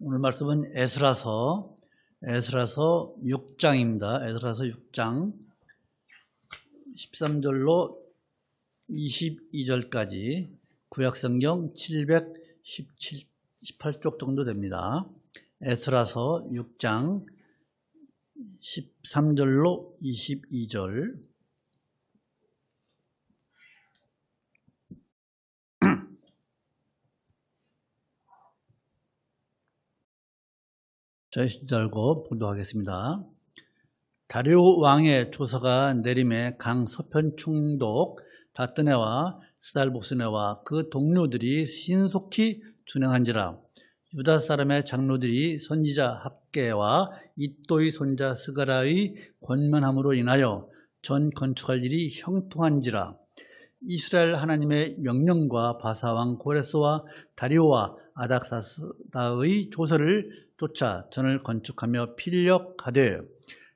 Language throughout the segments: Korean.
오늘 말씀은 에스라서 6장입니다. 에스라서 6장 13절로 22절까지 구약성경 718쪽 정도 됩니다. 에스라서 6장 13절로 22절. 저희 시절 알고 봉독하겠습니다. 다리오 왕의 조서가 내림에 강 서편 총독 다뜨네와 스달보스네와 그 동료들이 신속히 준행한지라. 유다 사람의 장로들이 선지자 합게와 이또의 손자 스가라의 권면함으로 인하여 전 건축할 일이 형통한지라. 이스라엘 하나님의 명령과 바사왕 고레스와 다리오와 아닥사스다의 조서를 쫓아 전을 건축하며 필력하되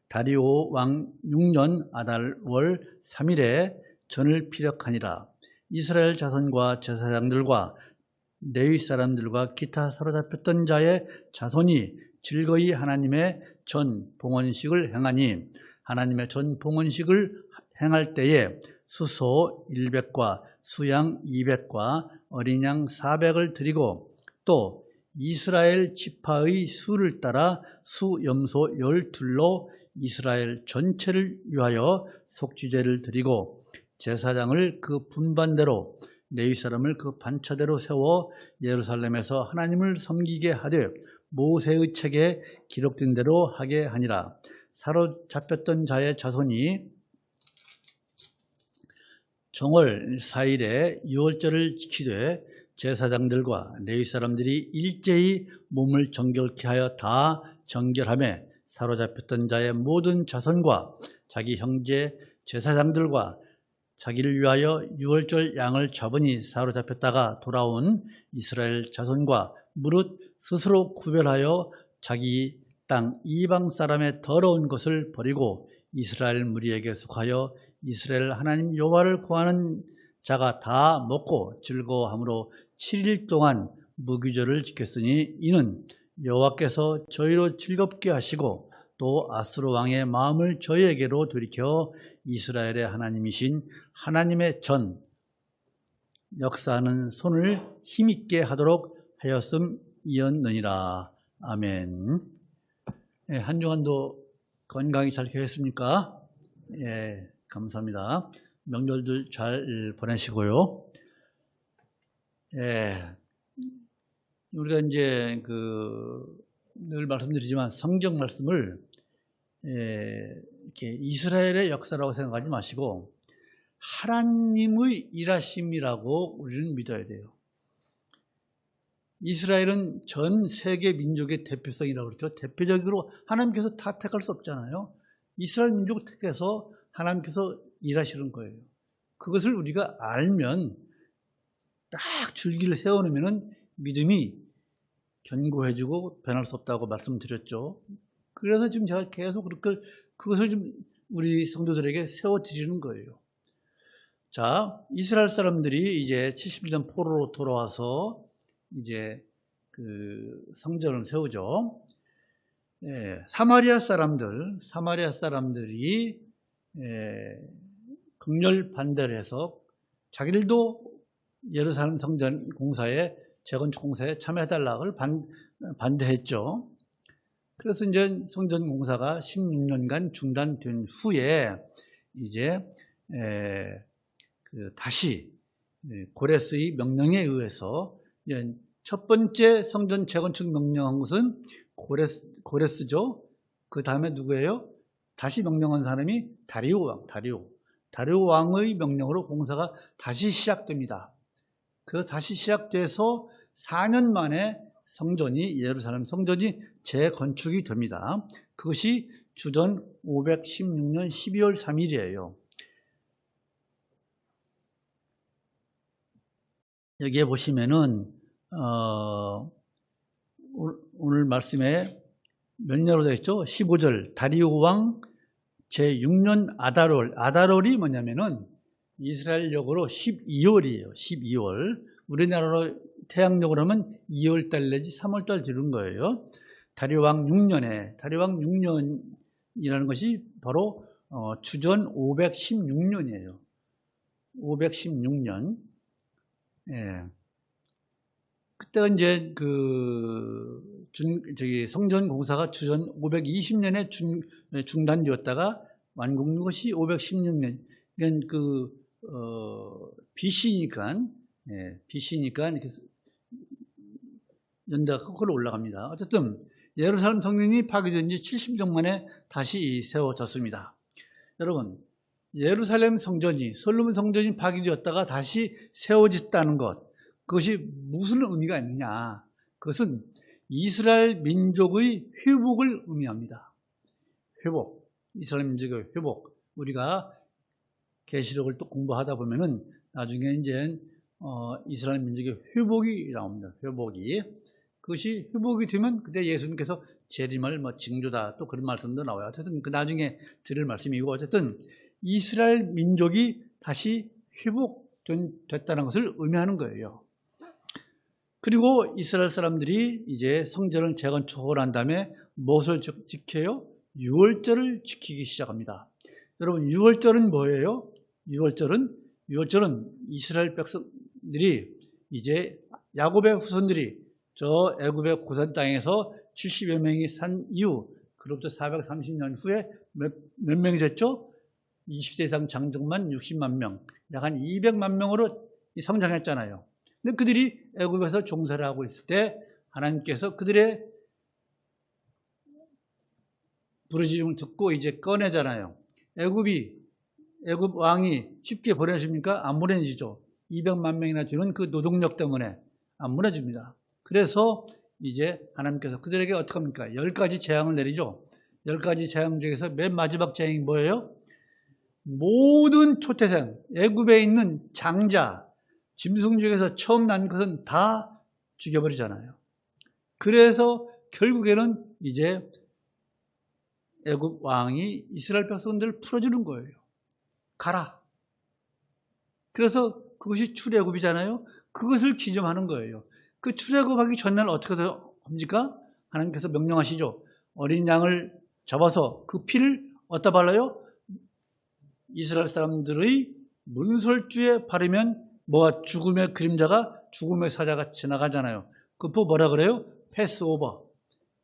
다리오 왕 6년 아달월 3일에 전을 필력하니라. 이스라엘 자손과 제사장들과 레위 사람들과 기타 사로잡혔던 자의 자손이 즐거이 하나님의 전 봉헌식을 행하니, 하나님의 전 봉헌식을 행할 때에 수소 100과 수양 200과 어린 양 400을 드리고, 또 이스라엘 지파의 수를 따라 수염소 12로 이스라엘 전체를 위하여 속죄제를 드리고, 제사장을 그 분반대로 레위 사람을 그 반차대로 세워 예루살렘에서 하나님을 섬기게 하되 모세의 책에 기록된 대로 하게 하니라. 사로잡혔던 자의 자손이 정월 4일에 유월절을 지키되 제사장들과 레위 사람들이 일제히 몸을 정결케 하여 다 정결하며 사로잡혔던 자의 모든 자손과 자기 형제 제사장들과 자기를 위하여 유월절 양을 잡으니 사로잡혔다가 돌아온 이스라엘 자손과 무릇 스스로 구별하여 자기 땅 이방 사람의 더러운 것을 버리고 이스라엘 무리에게 속하여 이스라엘 하나님 여호와를 구하는 자가 다 먹고 즐거워함으로 7일 동안 무기절을 지켰으니, 이는 여호와께서 저희로 즐겁게 하시고 또 아스로 왕의 마음을 저희에게로 돌이켜 이스라엘의 하나님이신 하나님의 전 역사하는 손을 힘있게 하도록 하였음이었느니라. 아멘. 예, 한 주간도 건강히 잘 계셨습니까? 예, 감사합니다. 명절들 잘 보내시고요. 예, 우리가 이제 늘 말씀드리지만 성경 말씀을 이렇게 이스라엘의 역사라고 생각하지 마시고 하나님의 일하심이라고 우리는 믿어야 돼요. 이스라엘은 전 세계 민족의 대표성이라고 그러죠. 대표적으로 하나님께서 다 택할 수 없잖아요. 이스라엘 민족을 택해서 하나님께서 일하시는 거예요. 그것을 우리가 알면 딱 줄기를 세워놓으면 믿음이 견고해지고 변할 수 없다고 말씀드렸죠. 그래서 지금 제가 계속 그것을 좀 우리 성도들에게 세워드리는 거예요. 자, 이스라엘 사람들이 이제 70년 포로로 돌아와서 이제 성전을 세우죠. 예, 사마리아 사람들이 극렬 반대를 해서 자기들도 예루살렘 성전 공사에 재건축 공사에 참여해달라고 반대했죠. 그래서 이제 성전 공사가 16년간 중단된 후에 이제 다시 고레스의 명령에 의해서 첫 번째 성전 재건축 명령한 것은 고레스죠. 그 다음에 누구예요? 다시 명령한 사람이 다리오 왕의 명령으로 공사가 다시 시작됩니다. 그 다시 시작돼서 4년 만에 예루살렘 성전이 재건축이 됩니다. 그것이 주전 516년 12월 3일이에요. 여기에 보시면은 오늘 말씀에 몇 년으로 되어 있죠? 15절. 다리오 왕 제6년 아달월이 뭐냐면은 이스라엘 역으로 12월이에요. 12월. 우리나라로 태양력으로 하면 2월달 내지 3월달 되는 거예요. 다리왕 6년에, 다리왕 6년이라는 것이 바로 주전 516년이에요. 516년. 예. 그때가 이제 성전 공사가 주전 520년에 중단되었다가 완공된 것이 516년. 이건 BC니까, 예, BC니까 이렇게 연대가 거꾸로 올라갑니다. 어쨌든 예루살렘 성전이 파괴된 지 70년 만에 다시 세워졌습니다. 여러분, 예루살렘 성전이, 솔로몬 성전이 파괴되었다가 다시 세워졌다는 것, 그것이 무슨 의미가 있느냐? 그것은 이스라엘 민족의 회복을 의미합니다. 회복, 이스라엘 민족의 회복. 우리가 계시록을 또 공부하다 보면은 나중에 이제 이스라엘 민족의 회복이 나옵니다. 회복이. 그것이 회복이 되면 그때 예수님께서 재림을 징조다, 또 그런 말씀도 나와요. 어쨌든 그 나중에 드릴 말씀이고, 어쨌든 이스라엘 민족이 다시 회복됐다는 것을 의미하는 거예요. 그리고 이스라엘 사람들이 이제 성전을 재건축을 한 다음에 무엇을 지켜요? 유월절을 지키기 시작합니다. 여러분, 유월절은 뭐예요? 유월절은 이스라엘 백성들이 이제 야곱의 후손들이 저 애굽의 고산 땅에서 70여 명이 산 이후, 그로부터 430년 후에 몇 명이 됐죠? 20세 이상 장정만 60만 명, 약 한 200만 명으로 성장했잖아요. 근데 그들이 애굽에서 종사를 하고 있을 때 하나님께서 그들의 부르짖음을 듣고 이제 꺼내잖아요. 애굽 왕이 쉽게 보내줍니까? 안 보내주죠. 200만 명이나 되는 그 노동력 때문에 안 보내줍니다. 그래서 이제 하나님께서 그들에게 어떻게 합니까? 10가지 재앙을 내리죠. 10가지 재앙 중에서 맨 마지막 재앙이 뭐예요? 모든 초태생, 애굽에 있는 장자, 짐승 중에서 처음 난 것은 다 죽여버리잖아요. 그래서 결국에는 이제 애굽 왕이 이스라엘 백성들을 풀어주는 거예요. 가라. 그래서 그것이 출애굽이잖아요. 그것을 기념하는 거예요. 그 출애굽하기 전날 어떻게 합니까? 하나님께서 명령하시죠. 어린 양을 잡아서 그 피를 어디다 발라요? 이스라엘 사람들의 문설주에 바르면 뭐가 죽음의 그림자가, 죽음의 사자가 지나가잖아요. 그거 뭐라 그래요? 패스오버.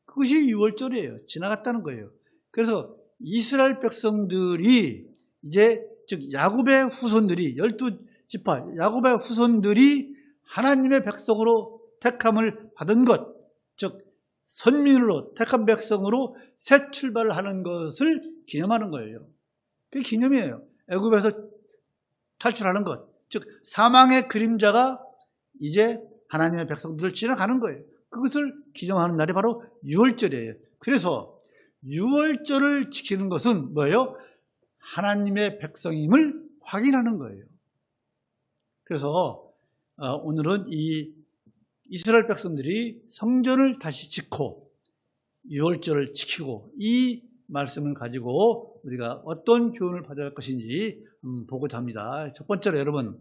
그것이 유월절이에요. 지나갔다는 거예요. 그래서 이스라엘 백성들이 이제 즉 야곱의 후손들이 12지파 야곱의 후손들이 하나님의 백성으로 택함을 받은 것, 즉 선민으로 택한 백성으로 새 출발을 하는 것을 기념하는 거예요. 그게 기념이에요. 애굽에서 탈출하는 것, 즉 사망의 그림자가 이제 하나님의 백성들을 지나가는 거예요. 그것을 기념하는 날이 바로 유월절이에요. 그래서 유월절을 지키는 것은 뭐예요? 하나님의 백성임을 확인하는 거예요. 그래서 오늘은 이 이스라엘 백성들이 성전을 다시 짓고 유월절을 지키고 이 말씀을 가지고 우리가 어떤 교훈을 받아야 할 것인지 보고자 합니다. 첫 번째로 여러분,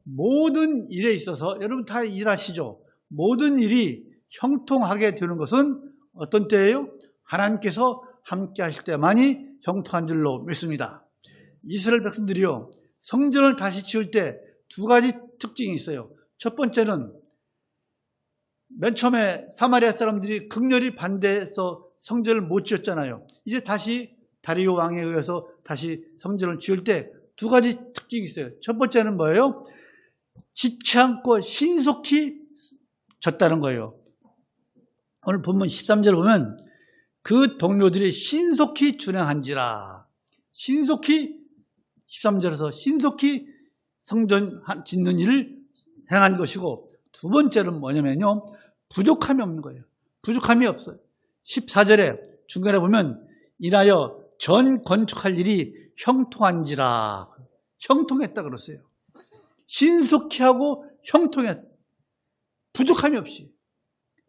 모든 일에 있어서 여러분 다 일하시죠. 모든 일이 형통하게 되는 것은 어떤 때예요? 하나님께서 함께 하실 때만이 형통한 줄로 믿습니다. 이스라엘 백성들이요, 성전을 다시 지을 때 두 가지 특징이 있어요. 첫 번째는 맨 처음에 사마리아 사람들이 극렬히 반대해서 성전을 못 지었잖아요. 이제 다시 다리오 왕에 의해서 다시 성전을 지을 때 두 가지 특징이 있어요. 첫 번째는 뭐예요? 지치 않고 신속히 졌다는 거예요. 오늘 본문 13절 보면 그 동료들이 신속히 준행한지라. 신속히 13절에서 신속히 성전 짓는 일을 행한 것이고, 두 번째는 뭐냐면요, 부족함이 없는 거예요. 부족함이 없어요. 14절에 중간에 보면 인하여 전 건축할 일이 형통한지라. 형통했다 그랬어요. 신속히 하고 형통했다. 부족함이 없이.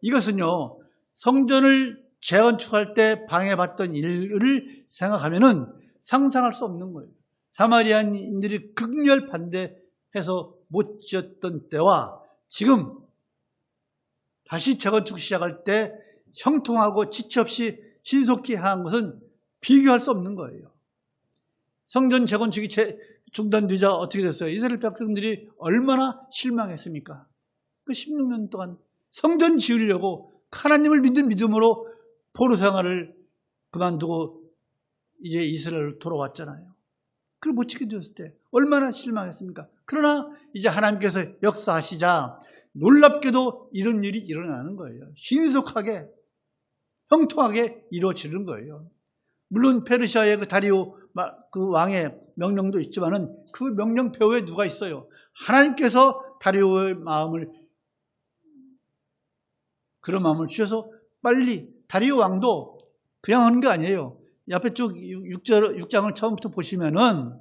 이것은요, 성전을 재건축할 때 방해받던 일을 생각하면은 상상할 수 없는 거예요. 사마리아인들이 극렬 반대해서 못 지었던 때와 지금 다시 재건축 시작할 때 형통하고 지체 없이 신속히 한 것은 비교할 수 없는 거예요. 성전 재건축이 중단되자 어떻게 됐어요? 이스라엘 백성들이 얼마나 실망했습니까? 그 16년 동안 성전 지으려고 하나님을 믿는 믿음으로 포로 생활을 그만두고 이제 이스라엘로 돌아왔잖아요. 그걸 못 지키게 되었을 때 얼마나 실망했습니까? 그러나 이제 하나님께서 역사하시자 놀랍게도 이런 일이 일어나는 거예요. 신속하게 형통하게 이루어지는 거예요. 물론 페르시아의 그 다리오 그 왕의 명령도 있지만은 그 명령 배후에 누가 있어요? 하나님께서 다리오의 그런 마음을 주셔서 빨리 다리오 왕도 그냥 하는 게 아니에요. 옆에 쭉 6장을 처음부터 보시면은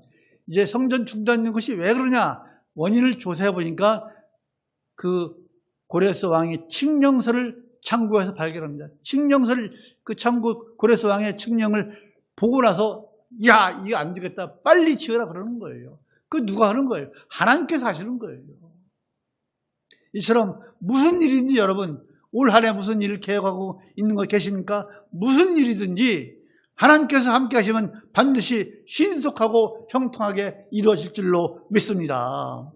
이제 성전 중단된 것이 왜 그러냐 원인을 조사해 보니까 그 고레스 왕이 칙령서를 창고에서 발견합니다. 칙령서를 그 창고 고레스 왕의 칙령을 보고 나서 야 이거 안 되겠다 빨리 지으라 그러는 거예요. 그 누가 하는 거예요? 하나님께서 하시는 거예요. 이처럼 무슨 일인지 여러분 올 한 해 무슨 일을 계획하고 있는 거 계십니까? 무슨 일이든지 하나님께서 함께 하시면 반드시 신속하고 형통하게 이루어질 줄로 믿습니다.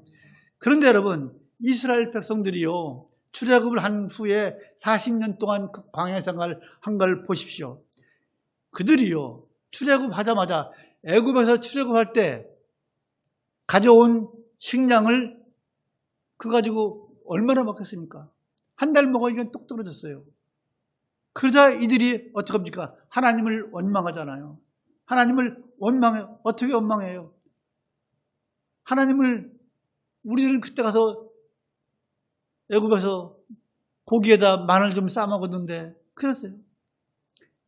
그런데 여러분 이스라엘 백성들이요 출애굽을 한 후에 40년 동안 그 광야 생활을 한 걸 보십시오. 그들이요 출애굽하자마자 애굽에서 출애굽할 때 가져온 식량을 그거 가지고 얼마나 먹겠습니까? 한 달 먹으니까 똑 떨어졌어요. 그러자 이들이 어떡합니까? 하나님을 원망하잖아요. 하나님을 원망해요. 어떻게 원망해요? 하나님을 우리는 그때 가서 애굽에서 고기에다 마늘 좀 싸 먹었는데 그랬어요.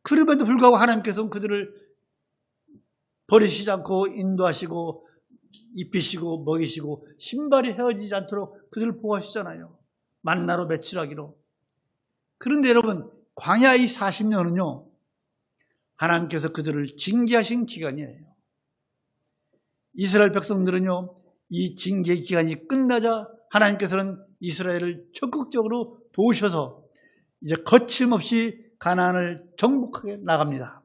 그럼에도 불구하고 하나님께서는 그들을 버리시지 않고 인도하시고 입히시고 먹이시고 신발이 헤어지지 않도록 그들을 보호하시잖아요. 만나로 매출하기로. 그런데 여러분 광야 이 40년은요 하나님께서 그들을 징계하신 기간이에요. 이스라엘 백성들은요 이 징계 기간이 끝나자 하나님께서는 이스라엘을 적극적으로 도우셔서 이제 거침없이 가나안을 정복하게 나갑니다.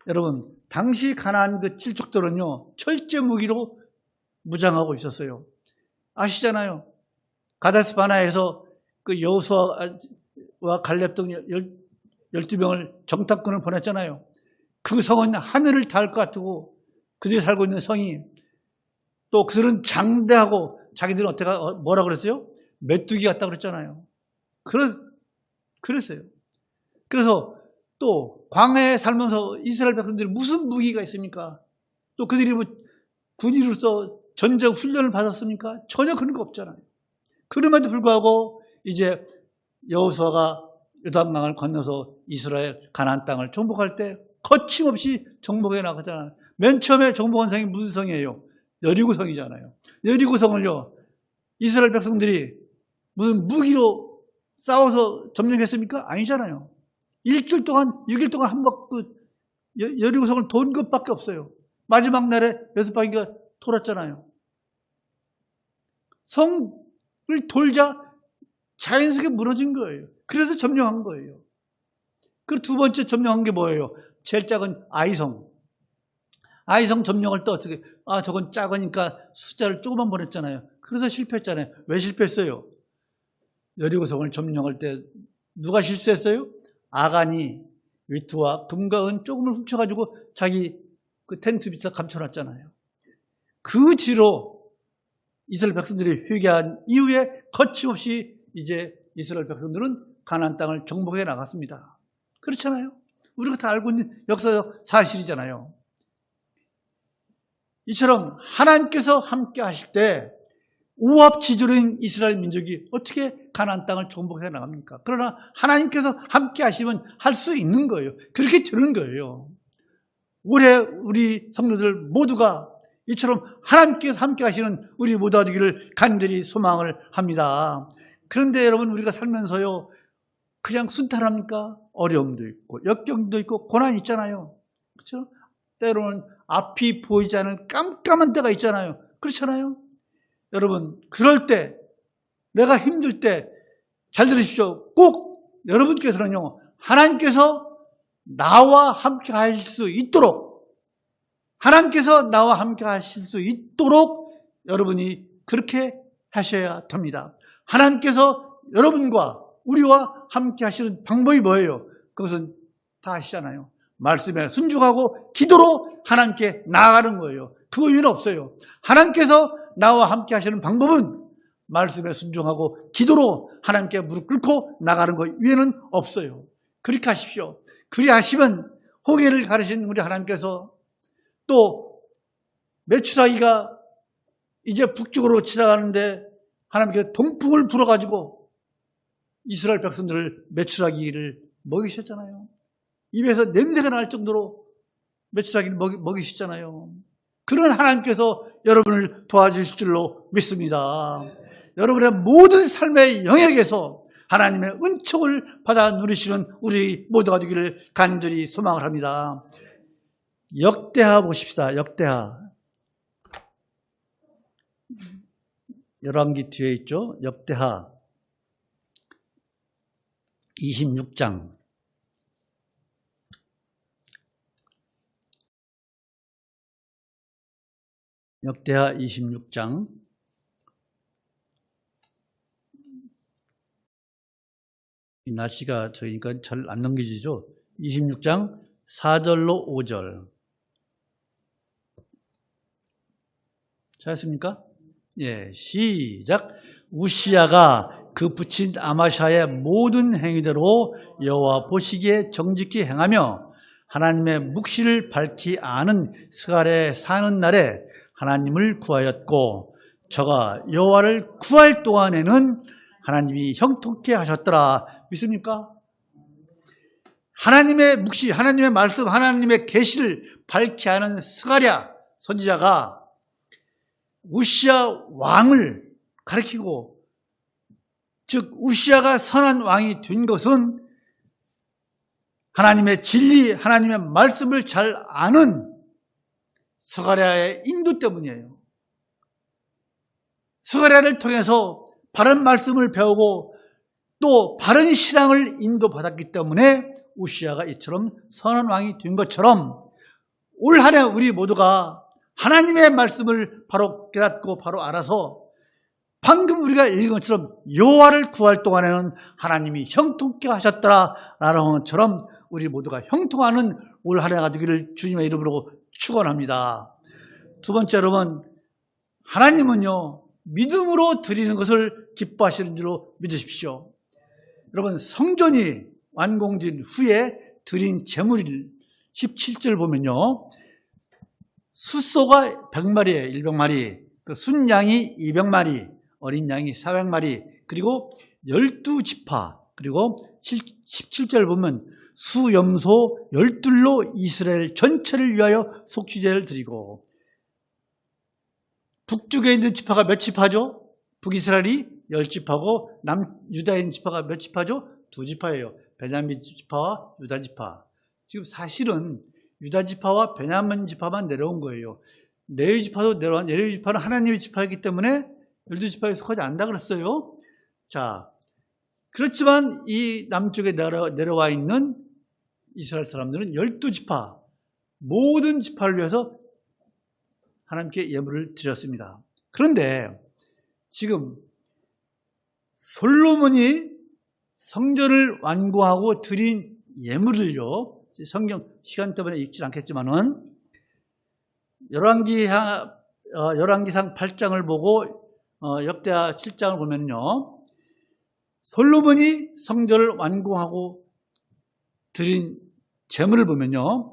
여러분 당시 가나안 그 칠족들은요 철제 무기로 무장하고 있었어요. 아시잖아요. 가데스 바네아에서 그 여호수아와 갈렙 등 12명을 정탐꾼을 보냈잖아요. 그 성은 하늘을 닿을 것 같고 그들이 살고 있는 성이 또 그들은 장대하고 자기들은 뭐라 그랬어요? 메뚜기 같다 그랬잖아요. 그랬어요. 그래서 또 광야에 살면서 이스라엘 백성들이 무슨 무기가 있습니까? 또 그들이 뭐 군인으로서 전쟁 훈련을 받았습니까? 전혀 그런 거 없잖아요. 그럼에도 불구하고 이제 여호수아가 요단강을 건너서 이스라엘 가나안 땅을 정복할 때 거침없이 정복해 나가잖아요. 맨 처음에 정복한 성이 무슨 성이에요? 여리고성이잖아요. 여리고성을요 이스라엘 백성들이 무슨 무기로 싸워서 점령했습니까? 아니잖아요. 일주일 동안 6일 동안 한번 여리고성을 돈 것밖에 없어요. 마지막 날에 6바퀴가 돌았잖아요. 성을 돌자 자연스럽게 무너진 거예요. 그래서 점령한 거예요. 그 두 번째 점령한 게 뭐예요? 제일 작은 아이성. 아이성 점령을 또 어떻게, 저건 작으니까 숫자를 조금만 보냈잖아요. 그래서 실패했잖아요. 왜 실패했어요? 여리고성을 점령할 때 누가 실수했어요? 아간이 위트와 금과 은 조금을 훔쳐가지고 자기 그 텐트 밑에 감춰놨잖아요. 그 뒤로 이스라엘 백성들이 회개한 이후에 거침없이 이제 이스라엘 백성들은 가나안 땅을 정복해 나갔습니다. 그렇잖아요. 우리가 다 알고 있는 역사적 사실이잖아요. 이처럼 하나님께서 함께 하실 때 우합지졸인 이스라엘 민족이 어떻게 가나안 땅을 정복해 나갑니까? 그러나 하나님께서 함께 하시면 할 수 있는 거예요. 그렇게 되는 거예요. 올해 우리 성도들 모두가 이처럼 하나님께서 함께 하시는 우리 모두가 되기를 간절히 소망을 합니다. 그런데 여러분 우리가 살면서요 그냥 순탄합니까? 어려움도 있고 역경도 있고 고난이 있잖아요. 그렇죠? 때로는 앞이 보이지 않는 깜깜한 때가 있잖아요. 그렇잖아요. 여러분 그럴 때 내가 힘들 때 잘 들으십시오. 꼭 여러분께서는요, 하나님께서 나와 함께 하실 수 있도록, 하나님께서 나와 함께 하실 수 있도록 여러분이 그렇게 하셔야 됩니다. 하나님께서 여러분과 우리와 함께 하시는 방법이 뭐예요? 그것은 다 아시잖아요. 말씀에 순종하고 기도로 하나님께 나아가는 거예요. 그 외에는 없어요. 하나님께서 나와 함께 하시는 방법은 말씀에 순종하고 기도로 하나님께 무릎 꿇고 나가는 것 외에는 없어요. 그렇게 하십시오. 그리하시면 호계를 가르신 우리 하나님께서 또 메추라기가 이제 북쪽으로 지나가는데 하나님께서 동풍을 불어가지고 이스라엘 백성들을 메추라기를 먹이셨잖아요. 입에서 냄새가 날 정도로 메추라기를 먹이셨잖아요. 그런 하나님께서 여러분을 도와주실 줄로 믿습니다. 여러분의 모든 삶의 영역에서 하나님의 은총을 받아 누리시는 우리 모두가 되기를 간절히 소망을 합니다. 역대하 보십시다. 역대하. 열왕기 뒤에 있죠. 역대하 26장. 역대하 26장. 이 날씨가 저희가 잘 안 넘겨지죠. 26장 4절로 5절. 찾았습니까? 예, 시작. 우시야가 그 부친 아마샤의 모든 행위대로 여호와 보시기에 정직히 행하며 하나님의 묵시를 밝히 아는 스갈에 사는 날에 하나님을 구하였고 저가 여호와를 구할 동안에는 하나님이 형통케 하셨더라. 믿습니까? 하나님의 묵시, 하나님의 말씀, 하나님의 계시를 밝히 아는 스가랴 선지자가 우시야 왕을 가리키고, 즉 우시야가 선한 왕이 된 것은 하나님의 진리, 하나님의 말씀을 잘 아는 스가랴의 인도 때문이에요. 스가랴를 통해서 바른 말씀을 배우고 또 바른 신앙을 인도받았기 때문에 우시야가 이처럼 선한 왕이 된 것처럼 올 한 해 우리 모두가 하나님의 말씀을 바로 깨닫고 바로 알아서 방금 우리가 읽은 것처럼 여호와를 구할 동안에는 하나님이 형통케 하셨더라라는 것처럼 우리 모두가 형통하는 올 한 해가 되기를 주님의 이름으로 축원합니다. 두 번째로는 하나님은요 믿음으로 드리는 것을 기뻐하시는 줄로 믿으십시오. 여러분 성전이 완공된 후에 드린 제물을 17절 보면요 숫소가 100마리에 100마리, 그 순양이 200마리, 어린 양이 400마리, 그리고 12지파, 그리고 17절 보면 수염소 12로 이스라엘 전체를 위하여 속죄제를 드리고, 북쪽에 있는 지파가 몇 지파죠? 북이스라엘이 10지파고 남유다에 있는 지파가 몇 지파죠? 2지파예요. 베냐민 지파와 유다 지파. 지금 사실은 유다 지파와 베냐민 지파만 내려온 거예요. 레위 지파도 내려온, 레위 지파는 하나님의 지파이기 때문에 12지파에 속하지 않는다 그랬어요. 자, 그렇지만 이 남쪽에 내려와 있는 이스라엘 사람들은 12지파, 모든 지파를 위해서 하나님께 예물을 드렸습니다. 그런데 지금 솔로몬이 성전을 완공하고 드린 예물을요, 성경 시간 때문에 읽지 않겠지만은 열왕기상 8장을 보고 역대하 7장을 보면요, 솔로몬이 성전을 완공하고 드린 제물을 보면요,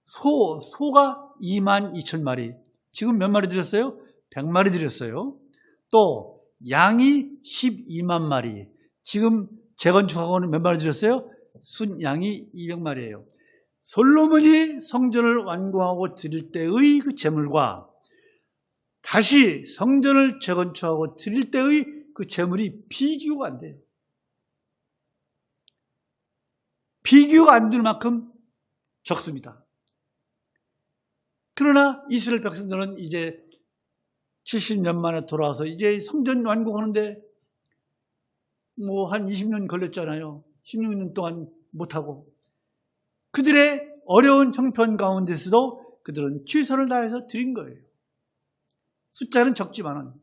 소가 22,000마리, 지금 몇 마리 드렸어요? 100마리 드렸어요. 또 양이 12만 마리, 지금 재건축하고는 몇 마리 드렸어요? 순양이 200마리예요. 솔로몬이 성전을 완공하고 드릴 때의 그 제물과 다시 성전을 재건축하고 드릴 때의 그 제물이 비교가 안 돼요. 비교가 안 될 만큼 적습니다. 그러나 이스라엘 백성들은 이제 70년 만에 돌아와서 이제 성전 완공하는데 뭐 한 20년 걸렸잖아요. 16년 동안 못하고. 그들의 어려운 형편 가운데서도 그들은 최선을 다해서 드린 거예요. 숫자는 적지만은.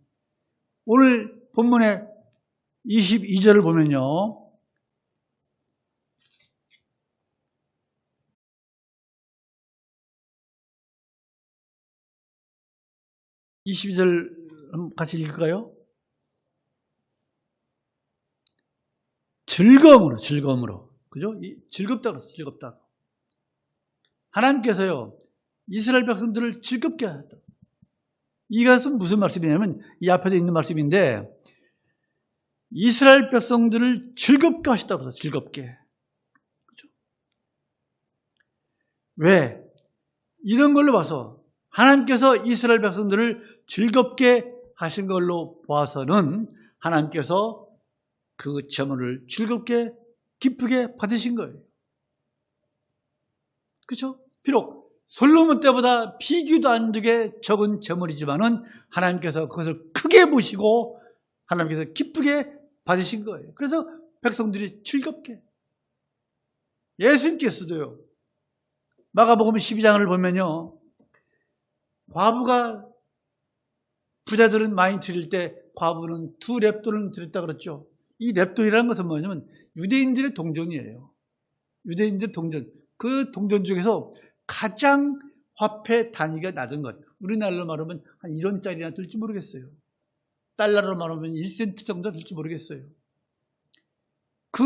오늘 본문의 22절을 보면요. 22절 같이 읽을까요? 즐거움으로. 그죠? 즐겁다고 했어요. 즐겁다. 하나님께서요, 이스라엘 백성들을 즐겁게 하셨다. 이것은 무슨 말씀이냐면, 이 앞에도 있는 말씀인데, 이스라엘 백성들을 즐겁게 하셨다고 해서 즐겁게. 그렇죠? 왜? 이런 걸로 봐서 하나님께서 이스라엘 백성들을 즐겁게 하신 걸로 봐서는 하나님께서 그 제물을 즐겁게 기쁘게 받으신 거예요. 그렇죠? 비록 솔로몬 때보다 비교도 안 되게 적은 제물이지만은 하나님께서 그것을 크게 보시고 하나님께서 기쁘게 받으신 거예요. 그래서 백성들이 즐겁게. 예수님께서도요, 마가복음 12장을 보면요, 과부가 부자들은 많이 드릴 때 과부는 2렙돈을 드렸다 그랬죠. 이 렙돈이라는 것은 뭐냐면 유대인들의 동전이에요. 유대인들의 동전. 그 동전 중에서 가장 화폐 단위가 낮은 것. 우리나라로 말하면 한 1원짜리나 될지 모르겠어요. 달러로 말하면 1센트 정도 될지 모르겠어요. 그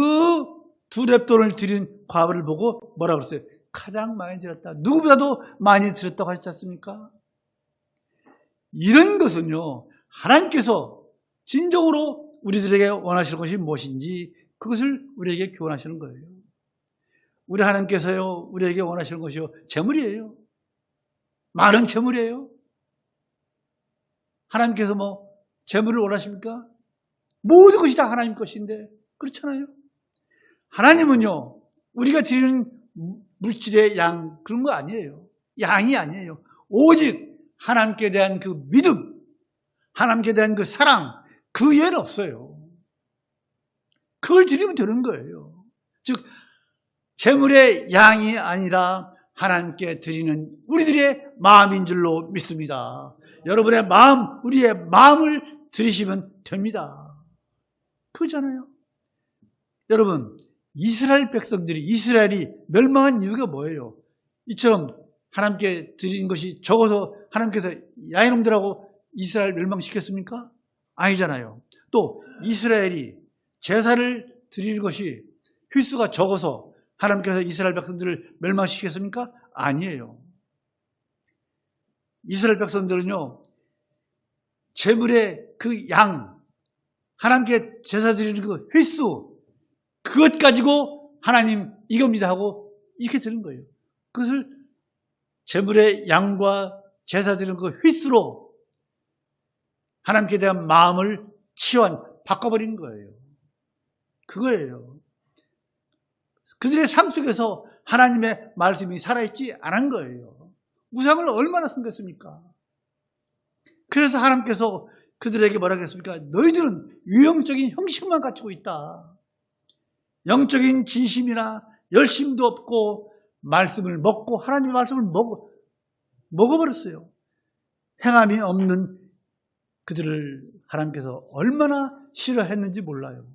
2렙돈을 드린 과부를 보고 뭐라고 그랬어요? 가장 많이 드렸다. 누구보다도 많이 드렸다고 하셨지 않습니까? 이런 것은요, 하나님께서 진정으로 우리들에게 원하시는 것이 무엇인지 그것을 우리에게 교훈하시는 거예요. 우리 하나님께서요, 우리에게 원하시는 것이요, 재물이에요. 많은 재물이에요. 하나님께서 뭐 재물을 원하십니까? 모든 것이 다 하나님 것인데 그렇잖아요. 하나님은요, 우리가 드리는 물질의 양 그런 거 아니에요. 양이 아니에요. 오직 하나님께 대한 그 믿음, 하나님께 대한 그 사랑, 그 외에는 없어요. 그걸 드리면 되는 거예요. 즉 재물의 양이 아니라 하나님께 드리는 우리들의 마음인 줄로 믿습니다. 여러분의 마음, 우리의 마음을 드리시면 됩니다. 그거잖아요. 여러분, 이스라엘 백성들이, 이스라엘이 멸망한 이유가 뭐예요? 이처럼 하나님께 드린 것이 적어서 하나님께서 야 이놈들하고 이스라엘 멸망시켰습니까? 아니잖아요. 또 이스라엘이 제사를 드리는 것이 휘수가 적어서 하나님께서 이스라엘 백성들을 멸망시켰습니까? 아니에요. 이스라엘 백성들은요, 제물의 그 양, 하나님께 제사 드리는 그 휘수, 그것 가지고 하나님 이겁니다 하고 이렇게 드는 거예요. 그것을 제물의 양과 제사 드리는 그 휘수로 하나님께 대한 마음을 바꿔버린 거예요. 그거예요. 그들의 삶 속에서 하나님의 말씀이 살아있지 않은 거예요. 우상을 얼마나 섬겼습니까? 그래서 하나님께서 그들에게 뭐라고 했습니까? 너희들은 유형적인 형식만 갖추고 있다. 영적인 진심이나 열심도 없고 말씀을 먹고 하나님의 말씀을 먹어버렸어요. 행함이 없는 그들을 하나님께서 얼마나 싫어했는지 몰라요.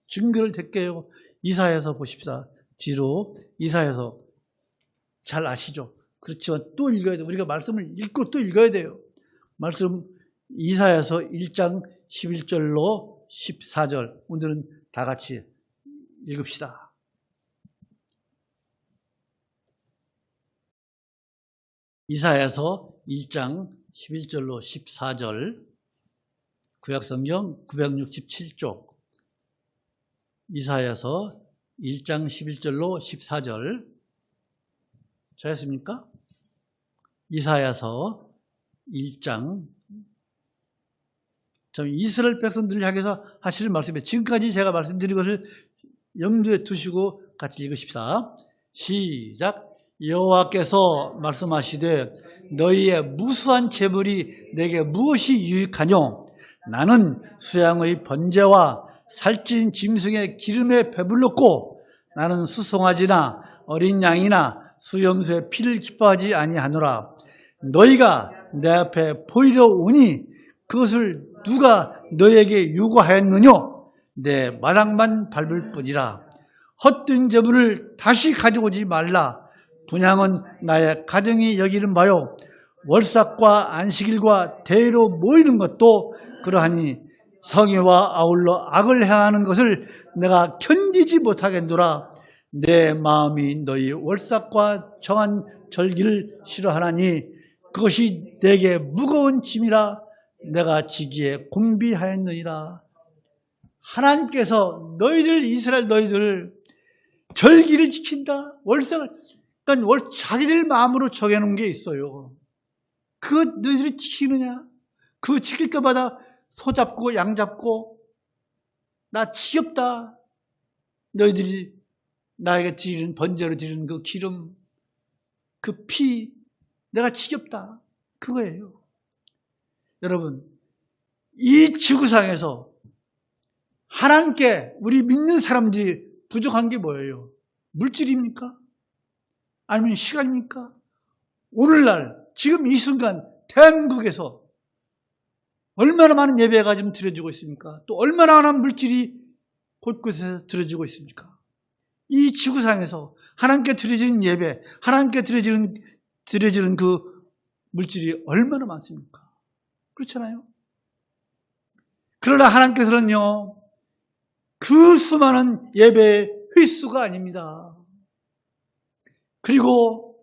증거를 댈게요. 이사야서 보십시다. 뒤로 이사야서 잘 아시죠? 그렇지만 또 읽어야 돼요. 우리가 말씀을 읽고 또 읽어야 돼요. 말씀 이사야서 1장 11절로 14절 오늘은 다 같이 읽읍시다. 이사야서 1장 11절로 14절 구약성경 967쪽 이사야서 1장 11절로 14절 잘했습니까? 이사야서 1장 이스라엘 백성들을 향해서 하시는 말씀이에요. 지금까지 제가 말씀드린 것을 염두에 두시고 같이 읽으십시다. 시작. 여호와께서 말씀하시되 너희의 무수한 재물이 내게 무엇이 유익하뇨? 나는 수양의 번제와 살찐 짐승의 기름에 배불렀고 나는 수송아지나 어린 양이나 수염소의 피를 기뻐하지 아니하노라. 너희가 내 앞에 보이려 오니 그것을 누가 너에게 요구하였느냐? 내 마당만 밟을 뿐이라. 헛된 재물을 다시 가져오지 말라. 분향은 나의 가정이 여기는 바요. 월삭과 안식일과 대회로 모이는 것도 그러하니 성회와 아울러 악을 행하는 것을 내가 견디지 못하겠노라. 내 마음이 너희 월삭과 정한 절기를 싫어하나니 그것이 내게 무거운 짐이라 내가 지기에 공비하였느니라. 하나님께서 너희들 이스라엘 너희들 절기를 지킨다. 월삭을 그러니까 자기들 마음으로 정해놓은 게 있어요. 그거 너희들이 지키느냐? 그거 지킬 때마다 소 잡고 양 잡고 나 지겹다. 너희들이 나에게 드리는 번제로 드리는 그 기름 그 피 내가 지겹다. 그거예요. 여러분 이 지구상에서 하나님께 우리 믿는 사람들이 부족한 게 뭐예요? 물질입니까? 아니면 시간입니까? 오늘날 지금 이 순간 대한민국에서 얼마나 많은 예배가 좀 드려지고 있습니까? 또 얼마나 많은 물질이 곳곳에서 드려지고 있습니까? 이 지구상에서 하나님께 드려지는 예배, 하나님께 드려지는 그 물질이 얼마나 많습니까? 그렇잖아요? 그러나 하나님께서는요, 그 수많은 예배의 횟수가 아닙니다. 그리고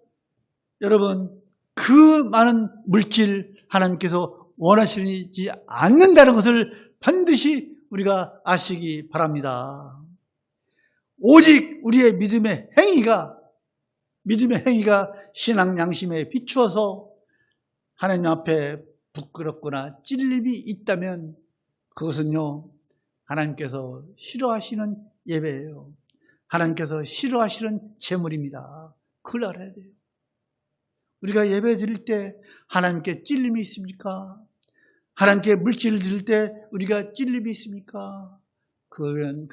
여러분, 그 많은 물질 하나님께서 원하시지 않는다는 것을 반드시 우리가 아시기 바랍니다. 오직 우리의 믿음의 행위가 신앙 양심에 비추어서 하나님 앞에 부끄럽거나 찔림이 있다면 그것은요, 하나님께서 싫어하시는 예배예요. 하나님께서 싫어하시는 제물입니다. 그걸 알아야 돼요. 우리가 예배 드릴 때 하나님께 찔림이 있습니까? 하나님께 물질을 드릴 때 우리가 찔림이 있습니까? 그러면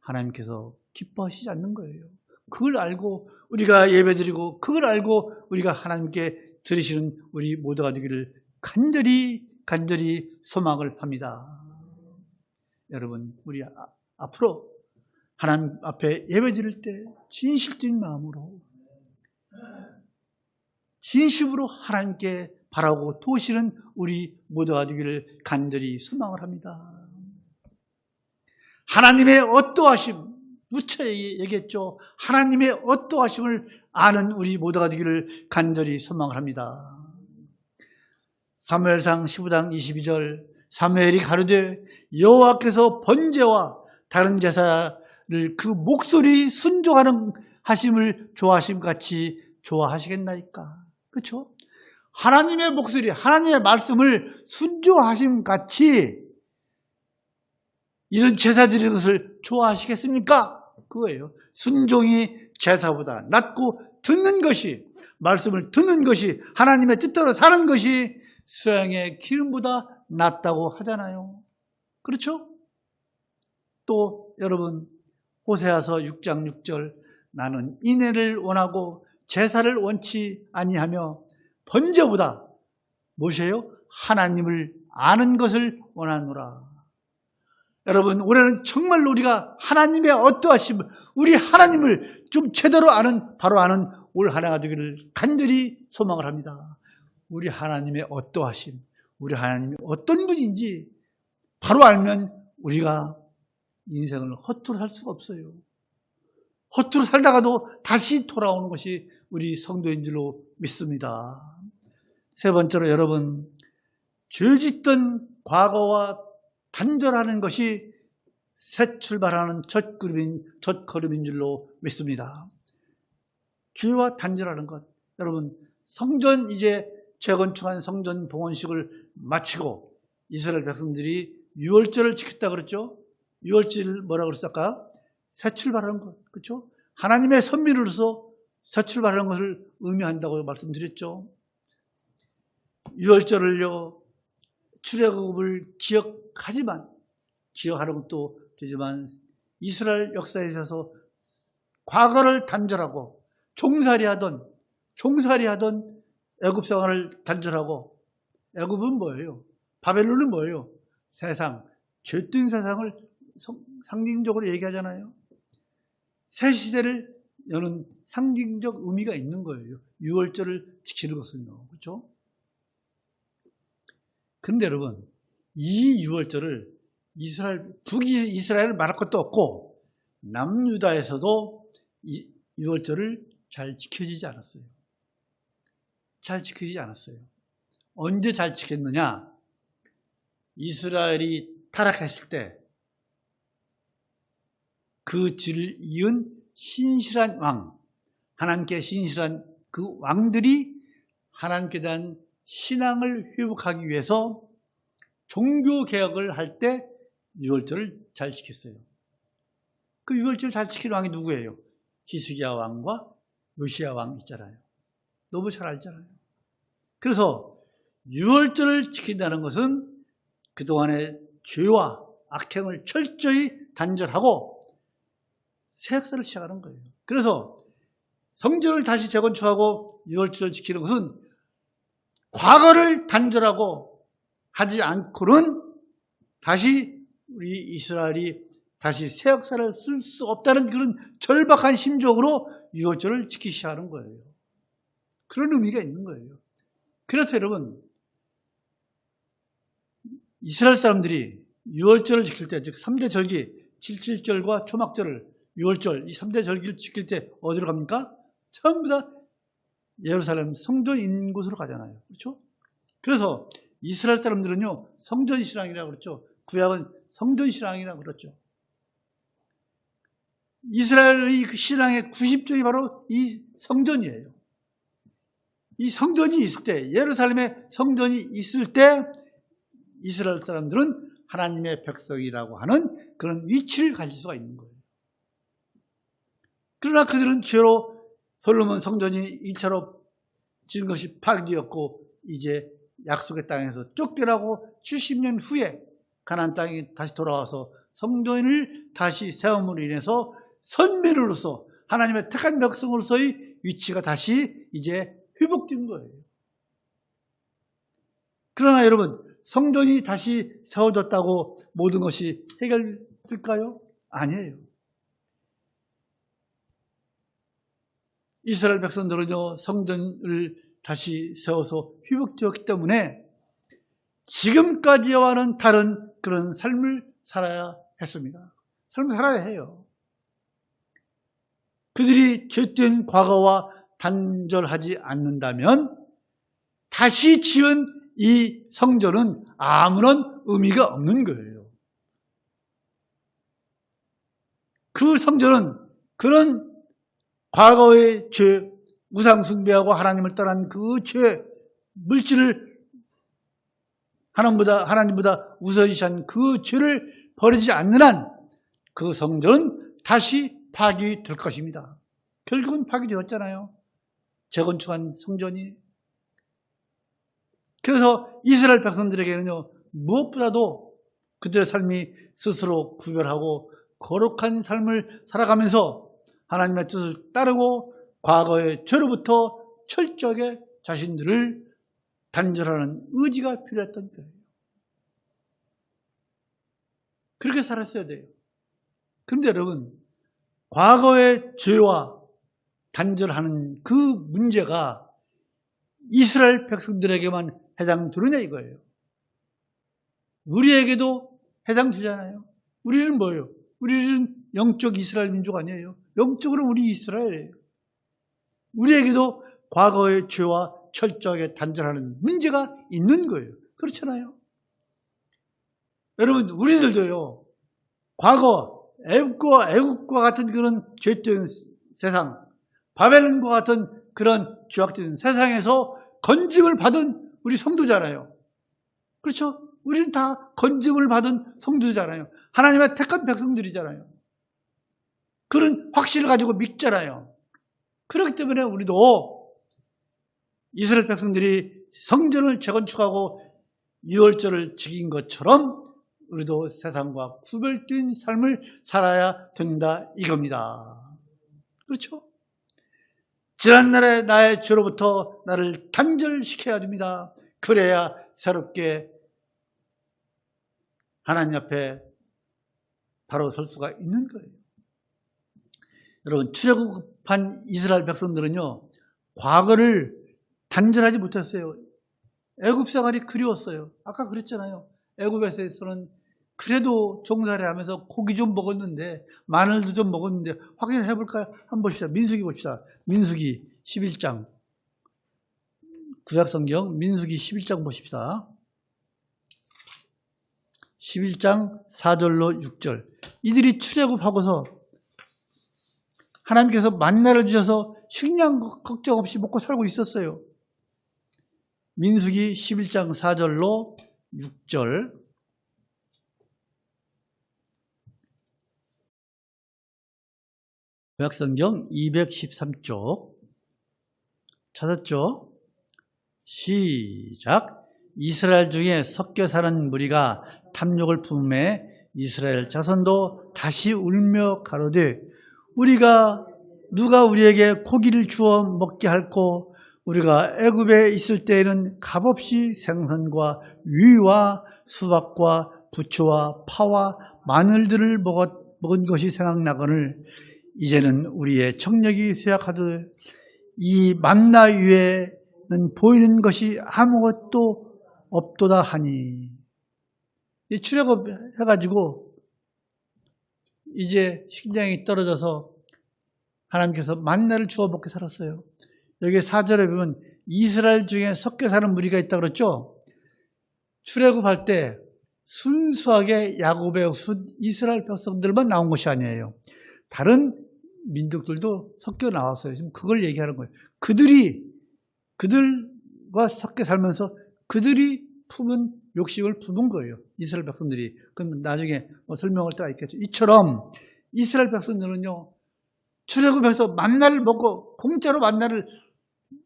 하나님께서 기뻐하시지 않는 거예요. 그걸 알고 우리가 예배 드리고 그걸 알고 우리가 하나님께 드리시는 우리 모두가 되기를 간절히 소망을 합니다. 여러분, 우리 앞으로 하나님 앞에 예배 드릴 때 진실된 마음으로 진심으로 하나님께 바라고 도우시는 우리 모두가 되기를 간절히 소망을 합니다. 하나님의 어떠하심, 누차 얘기했죠. 하나님의 어떠하심을 아는 우리 모두가 되기를 간절히 소망을 합니다. 사무엘상 15장 22절 사무엘이 가로되 여호와께서 번제와 다른 제사를 그 목소리 순종하는 하심을 좋아하심 같이 좋아하시겠나이까. 그렇죠? 하나님의 목소리, 하나님의 말씀을 순종하심 같이 이런 제사 드리는 것을 좋아하시겠습니까? 그거예요. 순종이 제사보다 낫고 듣는 것이, 말씀을 듣는 것이, 하나님의 뜻대로 사는 것이 수양의 기름보다 낫다고 하잖아요. 그렇죠? 또 여러분, 호세아서 6장 6절 나는 인애를 원하고 제사를 원치 아니하며 번제보다 무엇이에요? 하나님을 아는 것을 원하노라. 여러분, 올해는 정말로 우리가 하나님의 어떠하심, 우리 하나님을 좀 제대로 바로 아는 올 한 해가 되기를 간절히 소망을 합니다. 우리 하나님의 어떠하심, 우리 하나님이 어떤 분인지 바로 알면 우리가 인생을 허투루 살 수가 없어요. 허투루 살다가도 다시 돌아오는 것이 우리 성도인 줄로 믿습니다. 세 번째로 여러분, 죄짓던 과거와 단절하는 것이 새 출발하는 첫걸음인 줄로 믿습니다. 죄와 단절하는 것. 여러분, 성전 이제 재건축한 성전 봉헌식을 마치고 이스라엘 백성들이 유월절을 지켰다 그랬죠? 유월절 뭐라고 그랬을까? 새 출발하는 것. 그렇죠? 하나님의 선미로서 새 출발하는 것을 의미한다고 말씀드렸죠. 유월절을요, 출애굽을 기억하지만 기억하는 것도 되지만 이스라엘 역사에 있어서 과거를 단절하고 종살이하던 애굽 생활을 단절하고, 애굽은 뭐예요? 바벨론은 뭐예요? 세상, 죄된 세상을 상징적으로 얘기하잖아요. 새 시대를 여는 상징적 의미가 있는 거예요. 유월절을 지키는 것은요. 그렇죠? 그런데 여러분, 이 유월절을 북이스라엘을 말할 것도 없고 남유다에서도 이 유월절을 잘 지켜지지 않았어요. 잘 지켜지지 않았어요. 언제 잘 지켰느냐? 이스라엘이 타락했을 때 그 뒤를 이은 신실한 왕, 하나님께 신실한 그 왕들이 하나님께 대한 신앙을 회복하기 위해서 종교개혁을 할 때 유월절을 잘 지켰어요. 그 유월절을 잘 지킨 왕이 누구예요? 히스기야 왕과 요시야 왕 있잖아요. 너무 잘 알잖아요. 그래서 유월절을 지킨다는 것은 그동안의 죄와 악행을 철저히 단절하고 새 역사를 시작하는 거예요. 그래서 성전을 다시 재건축하고 유월절을 지키는 것은 과거를 단절하고 하지 않고는 다시 우리 이스라엘이 다시 새 역사를 쓸 수 없다는 그런 절박한 심정으로 유월절을 지키기 시작하는 거예요. 그런 의미가 있는 거예요. 그래서 여러분, 이스라엘 사람들이 유월절을 지킬 때, 즉 3대 절기, 칠칠절과 초막절을, 유월절, 이 3대 절기를 지킬 때 어디로 갑니까? 전부 다 예루살렘 성전 있는 곳으로 가잖아요. 그렇죠? 그래서 이스라엘 사람들은요, 성전 신앙이라고 그랬죠. 구약은 성전 신앙이라고 그랬죠. 이스라엘의 그 신앙의 90종이 바로 이 성전이에요. 이 성전이 있을 때, 예루살렘에 성전이 있을 때 이스라엘 사람들은 하나님의 백성이라고 하는 그런 위치를 가질 수가 있는 거예요. 그러나 그들은 죄로 솔로몬 성전이 1차로 지은 것이 파괴되었고 이제 약속의 땅에서 쫓겨나고 70년 후에 가나안 땅에 다시 돌아와서 성전을 다시 세움으로 인해서 선민으로서 하나님의 택한 백성으로서의 위치가 다시 이제 회복된 거예요. 그러나 여러분, 성전이 다시 세워졌다고 모든 것이 해결될까요? 아니에요. 이스라엘 백성들은요, 성전을 다시 세워서 회복되었기 때문에 지금까지와는 다른 그런 삶을 살아야 했습니다. 삶을 살아야 해요. 그들이 죄된 과거와 단절하지 않는다면 다시 지은 이 성전은 아무런 의미가 없는 거예요. 그 성전은 그런 과거의 죄, 우상숭배하고 하나님을 떠난 그 죄, 물질을 하나님보다 우선시한 그 죄를 버리지 않는 한 그 성전은 다시 파괴될 것입니다. 결국은 파괴되었잖아요. 재건축한 성전이. 그래서 이스라엘 백성들에게는요, 무엇보다도 그들의 삶이 스스로 구별하고 거룩한 삶을 살아가면서 하나님의 뜻을 따르고 과거의 죄로부터 철저하게 자신들을 단절하는 의지가 필요했던 거예요. 그렇게 살았어야 돼요. 그런데 여러분, 과거의 죄와 단절하는 그 문제가 이스라엘 백성들에게만 해당되느냐 이거예요. 우리에게도 해당되잖아요. 우리는 뭐예요? 우리는 영적 이스라엘 민족 아니에요. 영적으로 우리 이스라엘이에요. 우리에게도 과거의 죄와 철저하게 단절하는 문제가 있는 거예요. 그렇잖아요. 여러분, 우리들도요, 과거 애국과 같은 그런 죄된 세상, 바벨론과 같은 그런 죄악된 세상에서 건짐을 받은 우리 성도잖아요. 그렇죠? 우리는 다 건짐을 받은 성도잖아요. 하나님의 택한 백성들이잖아요. 그런 확신을 가지고 믿잖아요. 그렇기 때문에 우리도 이스라엘 백성들이 성전을 재건축하고 유월절을 지킨 것처럼 우리도 세상과 구별된 삶을 살아야 된다 이겁니다. 그렇죠? 지난날의 나의 죄로부터 나를 단절시켜야 됩니다. 그래야 새롭게 하나님 앞에 바로 설 수가 있는 거예요. 여러분, 출애굽한 이스라엘 백성들은요, 과거를 단절하지 못했어요. 애굽 생활이 그리웠어요. 아까 그랬잖아요. 애굽에서는 그래도 종살이 하면서 고기 좀 먹었는데, 마늘도 좀 먹었는데, 확인을 해볼까요? 한번 봅시다. 민수기 봅시다. 민수기 11장. 구약성경 민수기 11장 보십시다. 11장 4절로 6절. 이들이 출애굽하고서 하나님께서 만나를 주셔서 식량 걱정 없이 먹고 살고 있었어요. 민수기 11장 4절로 6절. 구약성경 213쪽. 찾았죠? 시작. 이스라엘 중에 섞여 사는 무리가 탐욕을 품에 이스라엘 자손도 다시 울며 가로되 누가 우리에게 고기를 주어 먹게 할꼬. 우리가 애굽에 있을 때에는 값없이 생선과 유와 수박과 부추와 파와 마늘들을 먹은 것이 생각나거늘 이제는 우리의 청력이 쇠약하듯 이 만나 위에는 보이는 것이 아무것도 없도다 하니. 출애굽 해가지고 이제 식량이 떨어져서 하나님께서 만나를 주어 먹게 살았어요. 여기 4절에 보면 이스라엘 중에 섞여 사는 무리가 있다고 그랬죠. 출애굽할 때 순수하게 야곱의 후손 이스라엘 백성들만 나온 것이 아니에요. 다른 민족들도 섞여 나왔어요. 지금 그걸 얘기하는 거예요. 그들과 섞여 살면서 그들이 품은 욕심을 품은 거예요. 이스라엘 백성들이. 그럼 나중에 설명할 때가 있겠죠. 이처럼 이스라엘 백성들은요, 출애굽해서 만나를 먹고 공짜로 만나를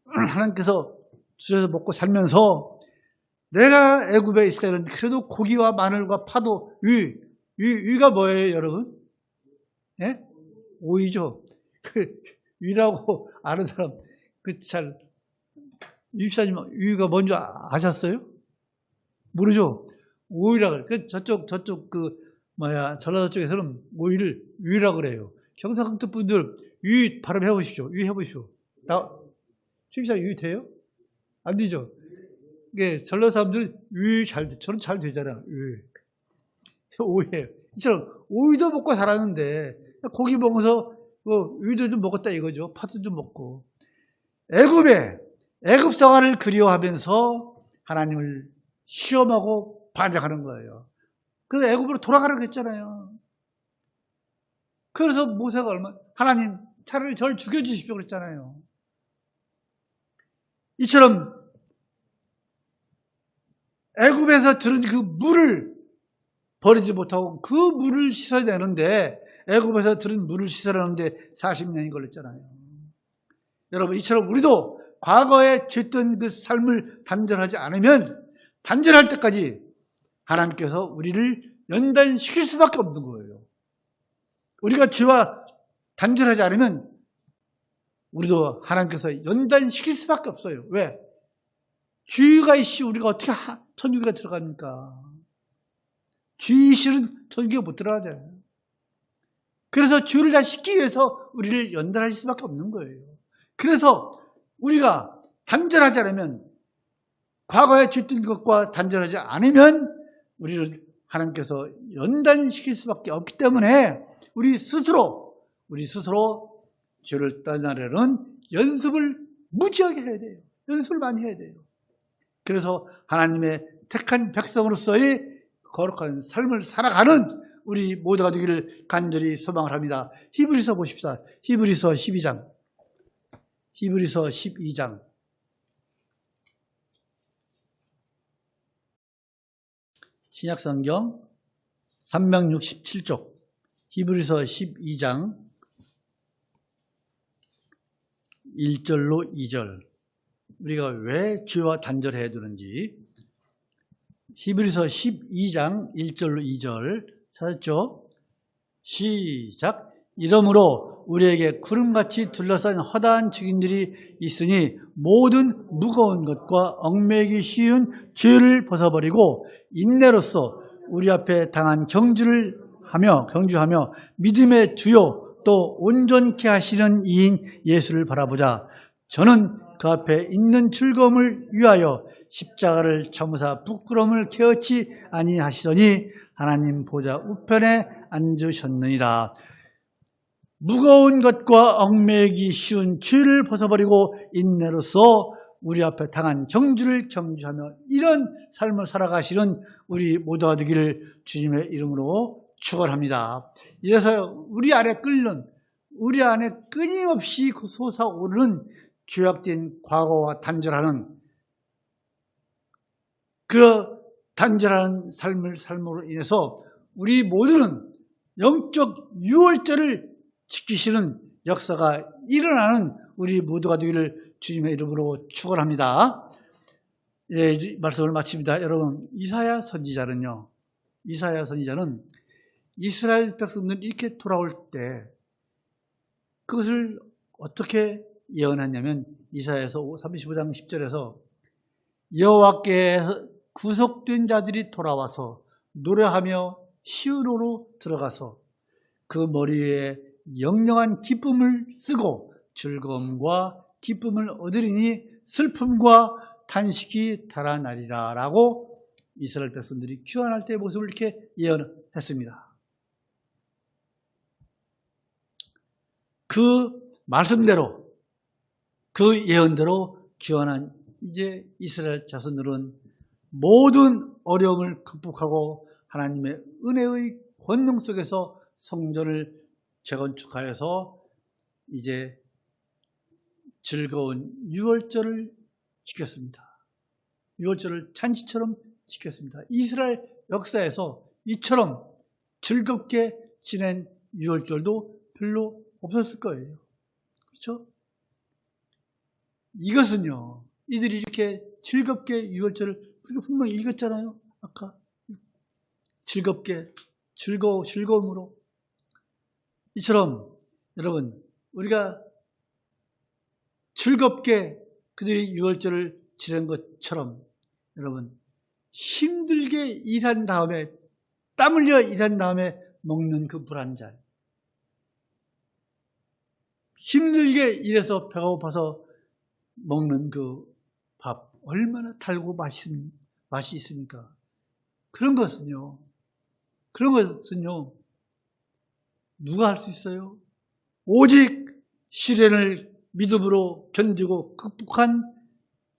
하나님께서 주셔서 먹고 살면서 내가 애굽에 있을 때는 그래도 고기와 마늘과 파도, 위가 뭐예요, 여러분? 예? 오이죠. 그 위라고 아는 사람 잘 유입사님 위가 뭔지 아셨어요? 모르죠. 오이라 그래. 저쪽 전라도 쪽에서는 오이를 위라 그래요. 경상도 분들 위 발음해 보십시오. 위 해보십시오. 유입사 위 돼요? 안 되죠. 이게 전라도 사람들 위 저는 잘 되잖아요. 위. 오이예요. 이처럼 오이도 먹고 살았는데 고기 먹어서 위도 좀 먹었다 이거죠. 파도 좀 먹고. 애굽 생활을 그리워하면서 하나님을 시험하고 반작하는 거예요. 그래서 애굽으로 돌아가라고 했잖아요. 그래서 모세가 하나님 차라리 저를 죽여주십시오 그랬잖아요. 이처럼 애굽에서 들은 그 물을 버리지 못하고 그 물을 씻어내는데 애굽에서 들은 물을 씻어내는데 40년이 걸렸잖아요. 여러분, 이처럼 우리도 과거에 죄했던 그 삶을 단절하지 않으면 단절할 때까지 하나님께서 우리를 연단시킬 수밖에 없는 거예요. 우리가 죄와 단절하지 않으면 우리도 하나님께서 연단시킬 수밖에 없어요. 왜? 죄가 있이 우리가 어떻게 천국에 들어갑니까? 죄의 실은 천국에 못 들어가잖아요. 그래서 죄를 다 씻기 위해서 우리를 연단하실 수밖에 없는 거예요. 그래서 우리가 단절하지 않으면, 과거에 죄했던 것과 단절하지 않으면 우리를 하나님께서 연단시킬 수밖에 없기 때문에 우리 스스로 죄를 떠나려는 연습을 무지하게 해야 돼요. 연습을 많이 해야 돼요. 그래서 하나님의 택한 백성으로서의 거룩한 삶을 살아가는 우리 모두가 되기를 간절히 소망을 합니다. 히브리서 보십시다. 히브리서 12장. 히브리서 12장. 신약성경 367쪽. 히브리서 12장 1절로 2절. 우리가 왜 죄와 단절해야 되는지 히브리서 12장 1절로 2절 찾았죠? 시작. 이러므로 우리에게 구름같이 둘러싼 허다한 증인들이 있으니 모든 무거운 것과 얽매이기 쉬운 죄를 벗어버리고 인내로써 우리 앞에 당한 경주하며 믿음의 주요 또 온전케 하시는 이인 예수를 바라보자. 저는 그 앞에 있는 즐거움을 위하여 십자가를 참으사 부끄러움을 케어치 아니하시더니 하나님 보좌 우편에 앉으셨느니라. 무거운 것과 얽매이기 쉬운 죄를 벗어버리고 인내로써 우리 앞에 당한 경주를 경주하며 이런 삶을 살아가시는 우리 모두가 되기를 주님의 이름으로 축원합니다. 이래서 우리 안에 끊임없이 솟아오르는 죄악된 과거와 단절하는 그 단절하는 삶으로 인해서 우리 모두는 영적 유월절을 지키시는 역사가 일어나는 우리 모두가 되기를 주님의 이름으로 축원합니다. 예, 이제 말씀을 마칩니다. 여러분, 이사야 선지자는 이스라엘 백성들이 이렇게 돌아올 때 그것을 어떻게 예언했냐면 이사야서 35장 10절에서 여호와께 구속된 자들이 돌아와서 노래하며 시온으로 들어가서 그 머리에 영영한 기쁨을 쓰고 즐거움과 기쁨을 얻으리니 슬픔과 탄식이 달아나리라 라고 이스라엘 백성들이 귀환할 때의 모습을 이렇게 예언했습니다. 그 말씀대로 그 예언대로 귀환한 이제 이스라엘 자손들은 모든 어려움을 극복하고 하나님의 은혜의 권능 속에서 성전을 재건축하여서 이제 즐거운 유월절을 지켰습니다. 유월절을 잔치처럼 지켰습니다. 이스라엘 역사에서 이처럼 즐겁게 지낸 유월절도 별로 없었을 거예요. 그렇죠? 이것은요, 이들이 이렇게 즐겁게 유월절을 우리가 분명히 읽었잖아요. 아까 즐겁게 즐거움으로 이처럼 여러분 우리가 즐겁게 그들이 유월절을 지낸 것처럼 여러분 힘들게 일한 다음에 땀 흘려 일한 다음에 먹는 그 물 한 잔, 힘들게 일해서 배가 고파서 먹는 그 밥 얼마나 달고 맛이 있습니까? 그런 것은요 누가 할 수 있어요? 오직 시련을 믿음으로 견디고 극복한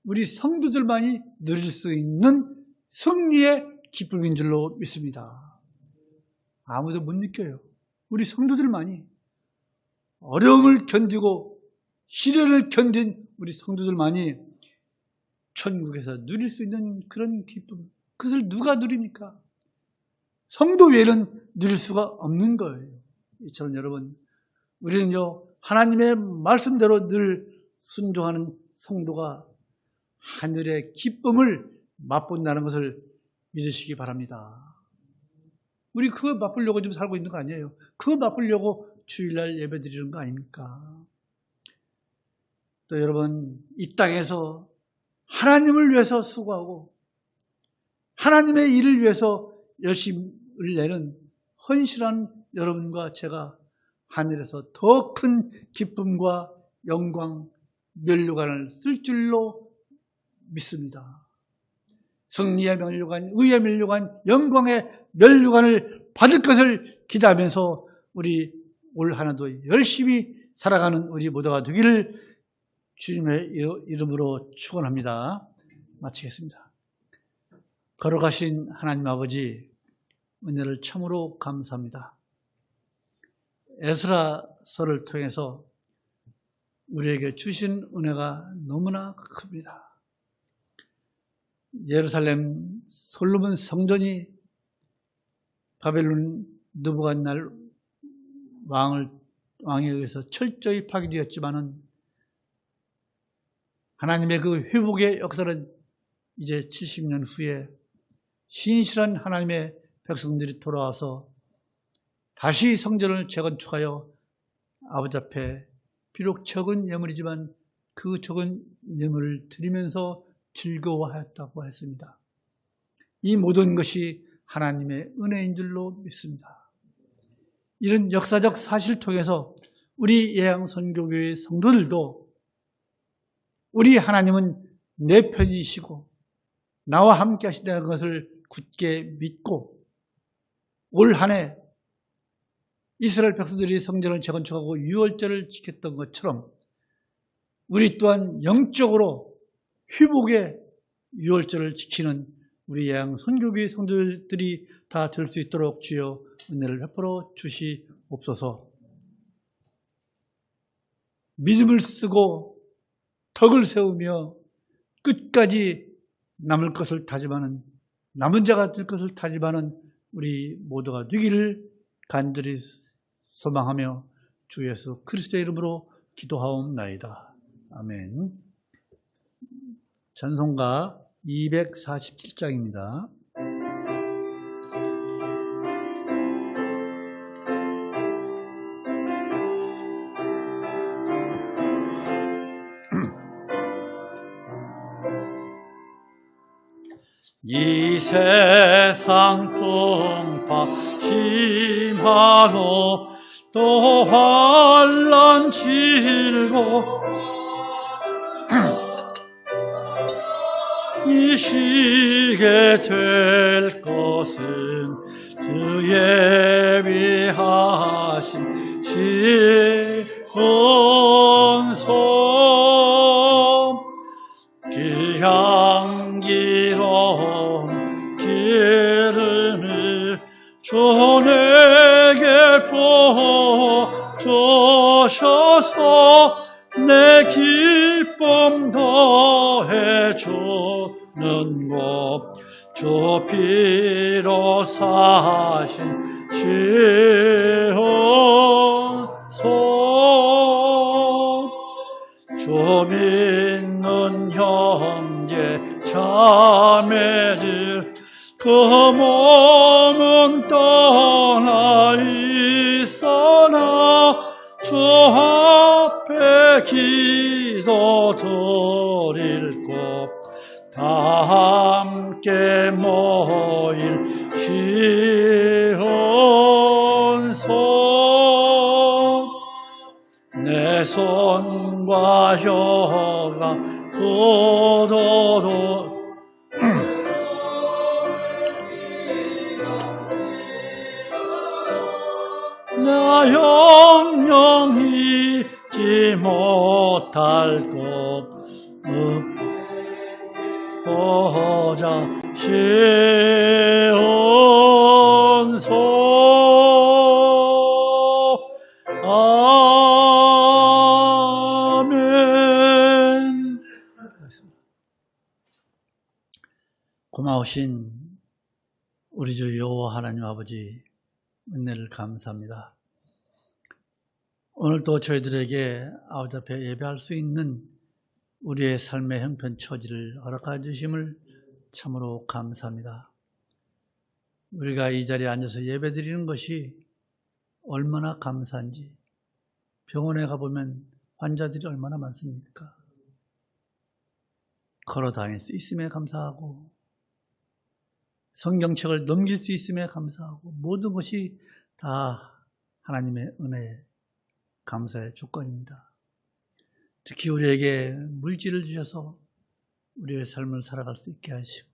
우리 성도들만이 누릴 수 있는 승리의 기쁨인 줄로 믿습니다. 아무도 못 느껴요. 우리 성도들만이 어려움을 견디고 시련을 견딘 우리 성도들만이 천국에서 누릴 수 있는 그런 기쁨, 그것을 누가 누립니까? 성도 외에는 누릴 수가 없는 거예요. 이처럼 여러분, 우리는요 하나님의 말씀대로 늘 순종하는 성도가 하늘의 기쁨을 맛본다는 것을 믿으시기 바랍니다. 우리 그거 맛보려고 좀 살고 있는 거 아니에요? 그거 맛보려고 주일날 예배 드리는 거 아닙니까? 또 여러분, 이 땅에서 하나님을 위해서 수고하고 하나님의 일을 위해서 열심을 내는 헌신한 여러분과 제가 하늘에서 더 큰 기쁨과 영광, 면류관을 쓸 줄로 믿습니다. 승리의 면류관, 의의 면류관, 영광의 면류관을 받을 것을 기대하면서 우리 올 한 해도 열심히 살아가는 우리 모두가 되기를 주님의 이름으로 축원합니다. 마치겠습니다. 걸어가신 하나님 아버지, 은혜를 참으로 감사합니다. 에스라서를 통해서 우리에게 주신 은혜가 너무나 큽니다. 예루살렘 솔로몬 성전이 바벨론 느부갓날 왕에 의해서 철저히 파괴되었지만은 하나님의 그 회복의 역사는 이제 70년 후에 신실한 하나님의 백성들이 돌아와서 다시 성전을 재건축하여 아버지 앞에 비록 적은 예물이지만 그 적은 예물을 드리면서 즐거워하였다고 했습니다. 이 모든 것이 하나님의 은혜인 줄로 믿습니다. 이런 역사적 사실을 통해서 우리 예양선교교회 성도들도 우리 하나님은 내 편이시고 나와 함께 하신다는 것을 굳게 믿고 올 한 해 이스라엘 백성들이 성전을 재건축하고 유월절을 지켰던 것처럼 우리 또한 영적으로 회복의 유월절을 지키는 우리 예양선교교회 성도들이 다 될 수 있도록 주여 은혜를 베풀어 주시옵소서. 믿음을 쓰고 덕을 세우며 끝까지 남을 것을 다짐하는, 남은 자가 될 것을 다짐하는 우리 모두가 되기를 간절히 소망하며 주 예수 그리스도의 이름으로 기도하옵나이다. 아멘. 찬송가 247장입니다. 이 세상 풍파 심하고 또 환난 질고 이 시게 될 것은 주 예비하신 시온소 향기로운 기름을 주 내게 부어주셔서 내 기쁨 더해주는 것 주 피로 사신 시온소 주 믿는 형제 자매들 그 몸은 떠나 있으나 주 앞에 기도 드릴 것 다 함께 모일 시온소 내 손과 혀가 도도도 나 영영 잊지 못할 것 보자 시온소 아멘. 고마우신 우리 주 여호와 하나님 아버지 은혜를 감사합니다. 오늘도 저희들에게 아버지 앞에 예배할 수 있는 우리의 삶의 형편 처지를 허락해 주심을 참으로 감사합니다. 우리가 이 자리에 앉아서 예배드리는 것이 얼마나 감사한지, 병원에 가보면 환자들이 얼마나 많습니까? 걸어 다닐 수 있음에 감사하고 성경책을 넘길 수 있음에 감사하고 모든 것이 다 하나님의 은혜에 감사의 조건입니다. 특히 우리에게 물질을 주셔서 우리의 삶을 살아갈 수 있게 하시고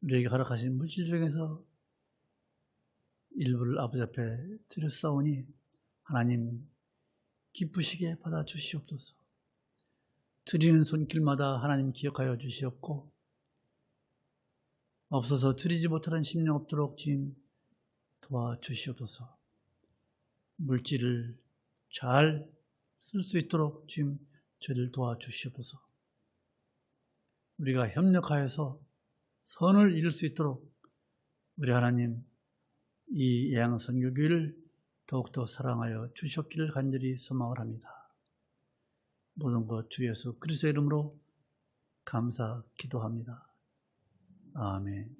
우리에게 허락하신 물질 중에서 일부를 아버지 앞에 드렸사오니 하나님 기쁘시게 받아주시옵소서. 드리는 손길마다 하나님 기억하여 주시옵고 없어서 드리지 못하는 심령 없도록 주님 도와주시옵소서. 물질을 잘 쓸 수 있도록 주님 저희를 도와주시옵소서. 우리가 협력하여서 선을 이룰 수 있도록 우리 하나님 이 예양선교교회를 더욱더 사랑하여 주셨기를 간절히 소망을 합니다. 모든 것 주 예수 그리스도의 이름으로 감사 기도합니다. 아멘.